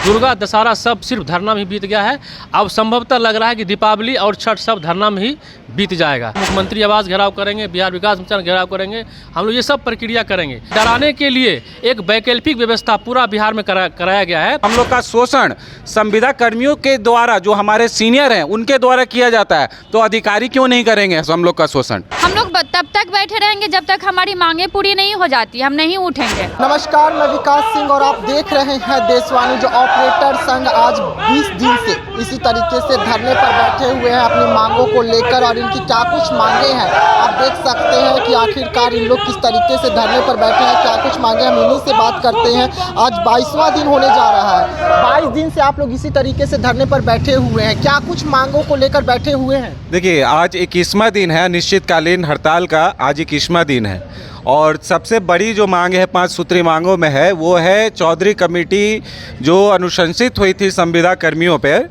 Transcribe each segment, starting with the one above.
दुर्गा दशहरा सब सिर्फ धरना में ही बीत गया है। अब संभवतः लग रहा है कि दीपावली और छठ सब धरना में ही बीत जाएगा। मुख्यमंत्री आवास घेराव करेंगे, बिहार विकास मिशन घेराव करेंगे, हम लोग ये सब प्रक्रिया करेंगे। डराने के लिए एक वैकल्पिक व्यवस्था पूरा बिहार में कराया गया है। हम लोग का शोषण संविदा कर्मियों के द्वारा, जो हमारे सीनियर हैं उनके द्वारा किया जाता है, तो अधिकारी क्यों नहीं करेंगे हम लोग का शोषण? हम लोग तब तक बैठे रहेंगे जब तक हमारी मांगे पूरी नहीं हो जाती, हम नहीं उठेंगे। नमस्कार, मैं विकास सिंह और आप देख रहे हैं देशवाणी। जो ऑपरेटर संघ आज 20 दिन से इसी तरीके से धरने पर बैठे हुए हैं अपनी मांगों को लेकर, और इनकी क्या कुछ मांगे हैं आप देख सकते हैं कि आखिरकार इन लोग किस तरीके से धरने पर बैठे हैं, क्या कुछ मांगे, हम इन्हीं से बात करते हैं। आज 22वां दिन होने जा रहा है। 22 दिन से आप लोग इसी तरीके से धरने पर बैठे हुए हैं, क्या कुछ मांगों को लेकर बैठे हुए हैं? देखिए, आज 21वां दिन है अनिश्चितकालीन हड़ताल का, आज 21वां दिन है और सबसे बड़ी जो मांग है 5 सूत्री मांगों में है वो है चौधरी कमेटी जो अनुशंसित हुई थी संविदा कर्मियों पर,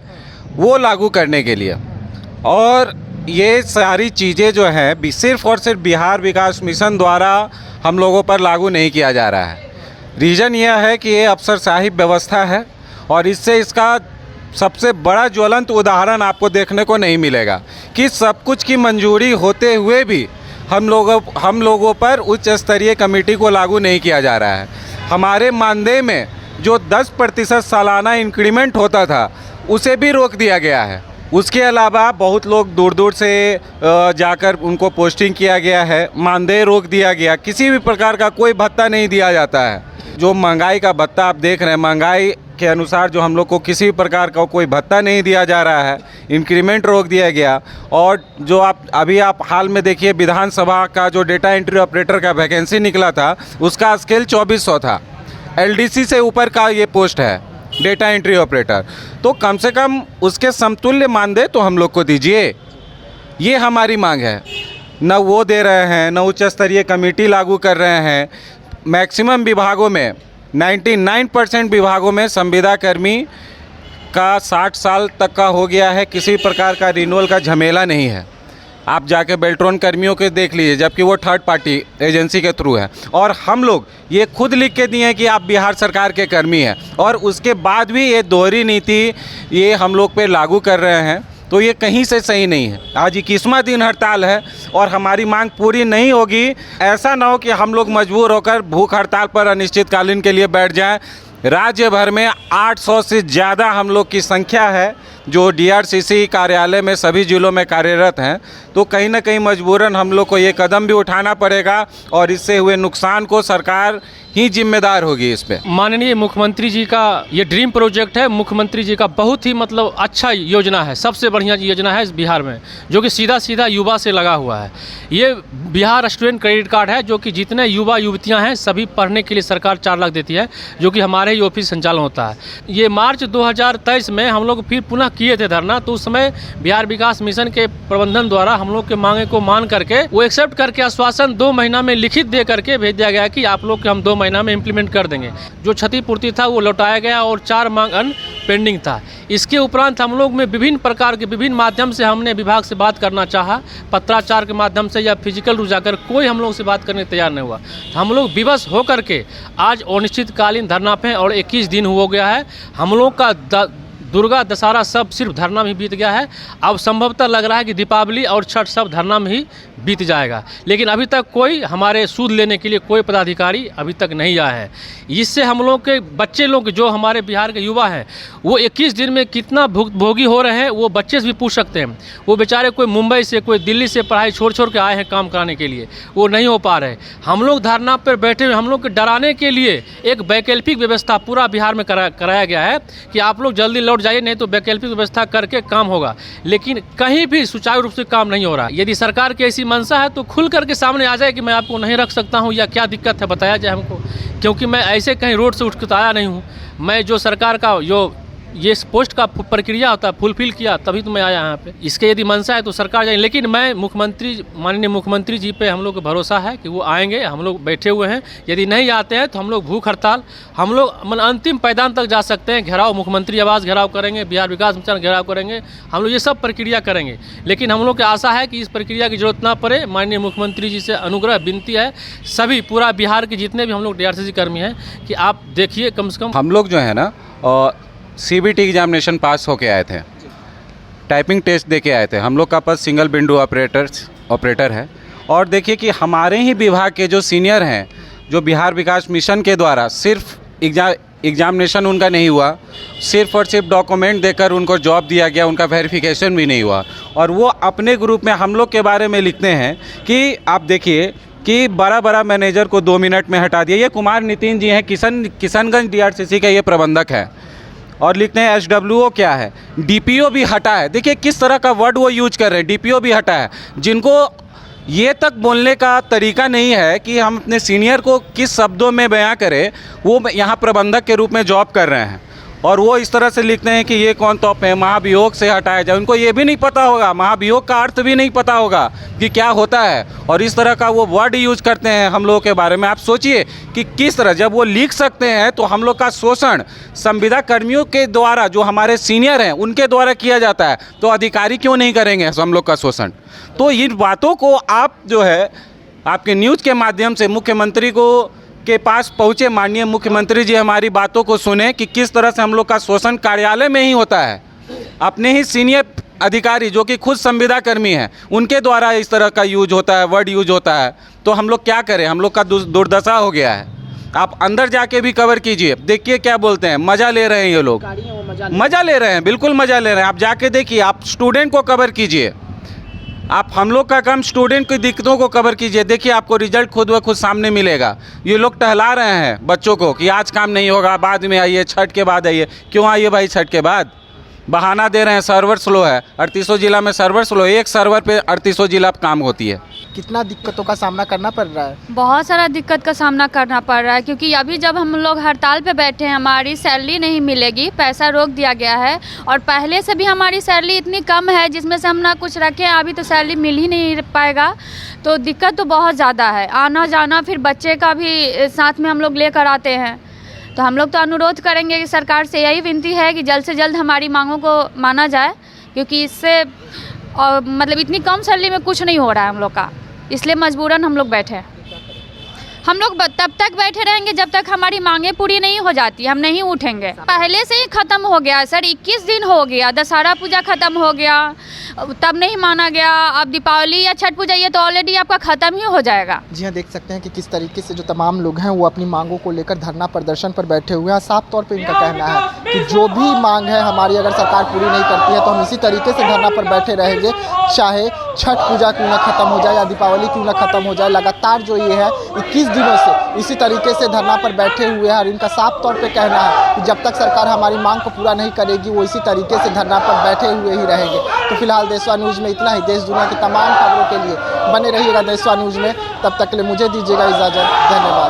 वो लागू करने के लिए। और ये सारी चीज़ें जो हैं सिर्फ और सिर्फ बिहार विकास मिशन द्वारा हम लोगों पर लागू नहीं किया जा रहा है। रीज़न यह है कि ये अफसरशाही व्यवस्था है और इससे इसका सबसे बड़ा ज्वलंत उदाहरण आपको देखने को नहीं मिलेगा कि सब कुछ की मंजूरी होते हुए भी हम लोगों पर उच्च स्तरीय कमेटी को लागू नहीं किया जा रहा है। हमारे मानदेय में जो 10% सालाना इंक्रीमेंट होता था उसे भी रोक दिया गया है। उसके अलावा बहुत लोग दूर दूर से जाकर उनको पोस्टिंग किया गया है, मानदेय रोक दिया गया, किसी भी प्रकार का कोई भत्ता नहीं दिया जाता है। जो महंगाई का भत्ता आप देख रहे हैं, महंगाई के अनुसार जो हम लोग को किसी भी प्रकार का कोई भत्ता नहीं दिया जा रहा है, इंक्रीमेंट रोक दिया गया। और जो आप हाल में देखिए, विधानसभा का जो डेटा एंट्री ऑपरेटर का वैकेंसी निकला था उसका स्केल 2400 था। एलडीसी से ऊपर का ये पोस्ट है, डेटा एंट्री ऑपरेटर। तो कम से कम उसके समतुल्य मानदेय तो हम लोग को दीजिए, ये हमारी मांग है। न वो दे रहे हैं, न उच्च स्तरीय कमेटी लागू कर रहे हैं। मैक्सिमम विभागों में 99% विभागों में संविदा कर्मी का 60 साल तक का हो गया है, किसी प्रकार का रिन्यूअल का झमेला नहीं है। आप जाके बेल्ट्रॉन कर्मियों के देख लीजिए, जबकि वो थर्ड पार्टी एजेंसी के थ्रू है। और हम लोग ये खुद लिख के दिए हैं कि आप बिहार सरकार के कर्मी हैं, और उसके बाद भी ये दोहरी नीति ये हम लोग पे लागू कर रहे हैं, तो ये कहीं से सही नहीं है। आज 21वां दिन हड़ताल है और हमारी मांग पूरी नहीं होगी। ऐसा ना हो कि हम लोग मजबूर होकर भूख हड़ताल पर अनिश्चितकालीन के लिए बैठ जाएं। राज्य भर में 800 से ज़्यादा हम लोग की संख्या है जो डीआरसीसी कार्यालय में सभी जिलों में कार्यरत हैं, तो कहीं ना कहीं मजबूरन हम लोग को ये कदम भी उठाना पड़ेगा और इससे हुए नुकसान को सरकार ही जिम्मेदार होगी इस पे। माननीय मुख्यमंत्री जी का ये ड्रीम प्रोजेक्ट है। मुख्यमंत्री जी का बहुत ही अच्छा योजना है, सबसे बढ़िया योजना है इस बिहार में, जो कि सीधा युवा से लगा हुआ है। ये बिहार स्टूडेंट क्रेडिट कार्ड है, जो कि जितने युवा युवतियां हैं सभी पढ़ने के लिए सरकार 4 लाख देती है, जो कि हमारे ही ऑफिस संचालन होता है। ये मार्च 2023 में हम लोग फिर पुनः किए थे धरना, तो उस समय बिहार विकास मिशन के प्रबंधन द्वारा हम लोग के मांगे को मान करके वो एक्सेप्ट करके आश्वासन 2 महीना में लिखित दे करके भेज दिया गया कि आप लोग के हम 2 महीना में इम्प्लीमेंट कर देंगे। जो क्षतिपूर्ति था वो लौटाया गया और 4 मांग पेंडिंग था। इसके उपरांत हम लोग में विभिन्न प्रकार के विभिन्न माध्यम से हमने विभाग से बात करना चाहा, पत्राचार के माध्यम से या फिजिकल रूप जाकर, कोई हम लोग से बात करने तैयार नहीं हुआ। हम लोग विवश होकर के आज अनिश्चितकालीन धरना पे, और 21 दिन हो गया है। हम लोग का दुर्गा दशहरा सब सिर्फ धरना में ही बीत गया है। अब संभवतः लग रहा है कि दीपावली और छठ सब धरना में ही बीत जाएगा, लेकिन अभी तक कोई हमारे सूद लेने के लिए कोई पदाधिकारी अभी तक नहीं आया है। इससे हम लोग के बच्चे लोग, जो हमारे बिहार के युवा हैं, वो 21 दिन में कितना भोगी हो रहे हैं वो बच्चे से भी पूछ सकते हैं। वो बेचारे कोई मुंबई से, कोई दिल्ली से पढ़ाई छोड़ के आए हैं काम कराने के लिए, वो नहीं हो पा रहे। हम लोग धरना पर बैठे हुए, हम लोग को डराने के लिए एक वैकल्पिक व्यवस्था पूरा बिहार में कराया गया है कि आप लोग जल्दी लौट जाइए, नहीं तो वैकल्पिक व्यवस्था करके काम होगा। लेकिन कहीं भी सुचारू रूप से काम नहीं हो रहा। यदि सरकार की ऐसी मंशा है तो खुल करके सामने आ जाए कि मैं आपको नहीं रख सकता हूं या क्या दिक्कत है बताया जाए हमको, क्योंकि मैं ऐसे कहीं रोड से उठ कर आया नहीं हूं। मैं जो सरकार का जो ये पोस्ट का प्रक्रिया होता है फुलफिल किया, तभी तो मैं आया यहाँ पे। इसके यदि मंशा है तो सरकार जाए, लेकिन मैं माननीय मुख्यमंत्री जी पे हम लोग को भरोसा है कि वो आएंगे। हम लोग बैठे हुए हैं, यदि नहीं आते हैं तो हम लोग भूख हड़ताल, हम लोग अंतिम पैदान तक जा सकते हैं। घेराव, मुख्यमंत्री आवास घेराव करेंगे, बिहार विकास मिशन घेराव करेंगे, हम लोग ये सब प्रक्रिया करेंगे। लेकिन हम लोग की आशा है कि इस प्रक्रिया की जरूरत ना पड़े। माननीय मुख्यमंत्री जी से अनुग्रह विनती है, सभी पूरा बिहार के जितने भी हम लोग डीआरसीसी कर्मी हैं, कि आप देखिए कम से कम। हम लोग जो है ना सीबीटी एग्जामिनेशन पास होके आए थे, टाइपिंग टेस्ट दे के आए थे। हम लोग का पद सिंगल विंडो ऑपरेटर है। और देखिए कि हमारे ही विभाग के जो सीनियर हैं, जो बिहार विकास मिशन के द्वारा सिर्फ एग्जामिनेशन उनका नहीं हुआ, सिर्फ और सिर्फ डॉक्यूमेंट देकर उनको जॉब दिया गया, उनका वेरिफिकेशन भी नहीं हुआ। और वो अपने ग्रुप में हम लोग के बारे में लिखते हैं कि आप देखिए कि बड़ा मैनेजर को 2 मिनट में हटा दिया। ये कुमार नितिन जी हैं, किशनगंज डीआरसीसी का ये प्रबंधक है। और लिखते हैं एसडब्ल्यूओ क्या है, डीपीओ भी हटा है। देखिए किस तरह का वर्ड वो यूज कर रहे हैं, डीपीओ भी हटा है, जिनको ये तक बोलने का तरीका नहीं है कि हम अपने सीनियर को किस शब्दों में बयां करें। वो यहाँ प्रबंधक के रूप में जॉब कर रहे हैं और वो इस तरह से लिखते हैं कि ये कौन तोप है, महाभियोग से हटाया जाए। उनको ये भी नहीं पता होगा, महाभियोग का अर्थ भी नहीं पता होगा कि क्या होता है, और इस तरह का वो वर्ड यूज करते हैं हम लोगों के बारे में। आप सोचिए कि किस तरह जब वो लिख सकते हैं तो हम लोग का शोषण संविदा कर्मियों के द्वारा, जो हमारे सीनियर हैं उनके द्वारा किया जाता है, तो अधिकारी क्यों नहीं करेंगे हम लोग का शोषण। तो इन बातों को आप जो है आपके न्यूज़ के माध्यम से मुख्यमंत्री को के पास पहुँचे, माननीय मुख्यमंत्री जी हमारी बातों को सुने कि किस तरह से हम लोग का शोषण कार्यालय में ही होता है। अपने ही सीनियर अधिकारी जो कि खुद संविदा कर्मी हैं, उनके द्वारा इस तरह का यूज होता है, वर्ड यूज होता है। तो हम लोग क्या करें, हम लोग का दुर्दशा हो गया है। आप अंदर जाके भी कवर कीजिए, देखिए क्या बोलते हैं, मज़ा ले रहे हैं ये लोग, मज़ा ले रहे हैं, बिल्कुल मज़ा ले रहे हैं। आप जाके देखिए, आप स्टूडेंट को कवर कीजिए, आप हम लोग का काम स्टूडेंट की दिक्कतों को कवर कीजिए। देखिए आपको रिजल्ट खुद व खुद सामने मिलेगा। ये लोग टहला रहे हैं बच्चों को कि आज काम नहीं होगा, बाद में आइए, छठ के बाद आइए। क्यों आइए भाई छठ के बाद? बहाना दे रहे हैं सर्वर स्लो है। 3800 जिला में सर्वर स्लो, एक सर्वर पे 3800 जिला काम होती है। कितना दिक्कतों का सामना करना पड़ रहा है? बहुत सारा दिक्कत का सामना करना पड़ रहा है, क्योंकि अभी जब हम लोग हड़ताल पे बैठे हैं, हमारी सैलरी नहीं मिलेगी, पैसा रोक दिया गया है। और पहले से भी हमारी सैलरी इतनी कम है जिसमें से हम ना कुछ रखें, अभी तो सैलरी मिल ही नहीं पाएगा। तो दिक्कत तो बहुत ज़्यादा है, आना जाना, फिर बच्चे का भी साथ में हम लोग लेकर आते हैं। तो हम लोग तो अनुरोध करेंगे कि सरकार से यही विनती है कि जल्द से जल्द हमारी मांगों को माना जाए, क्योंकि इससे मतलब इतनी कम सैलरी में कुछ नहीं हो रहा है हम लोग का, इसलिए मजबूरन हम लोग बैठे हैं। हम लोग तब तक बैठे रहेंगे जब तक हमारी मांगें पूरी नहीं हो जाती, हम नहीं उठेंगे। पहले से ही ख़त्म हो गया सर, 21 दिन हो गया, दशहरा पूजा ख़त्म हो गया, तब नहीं माना गया। अब दीपावली या छठ पूजा, ये तो ऑलरेडी आपका ख़त्म ही हो जाएगा। जी हाँ, देख सकते हैं कि किस तरीके से जो तमाम लोग हैं वो अपनी मांगों को लेकर धरना प्रदर्शन पर बैठे हुए हैं। साफ तौर पे इनका कहना है कि जो भी मांग है हमारी, अगर सरकार पूरी नहीं करती है तो हम इसी तरीके से धरना पर बैठे रहेंगे, चाहे छठ पूजा क्यों ना ख़त्म हो जाए या दीपावली क्यों ना ख़त्म हो जाए। लगातार जो ये है 21 दिनों से इसी तरीके से धरना पर बैठे हुए हैं। और इनका साफ तौर पे कहना है कि जब तक सरकार हमारी मांग को पूरा नहीं करेगी वो इसी तरीके से धरना पर बैठे हुए ही रहेंगे। तो फिलहाल देशवा न्यूज़ में इतना ही। देश दुनिया की तमाम खबरों के लिए बने रहिएगा देशवा न्यूज़ में। तब तक के लिए मुझे दीजिएगा इजाज़त। धन्यवाद।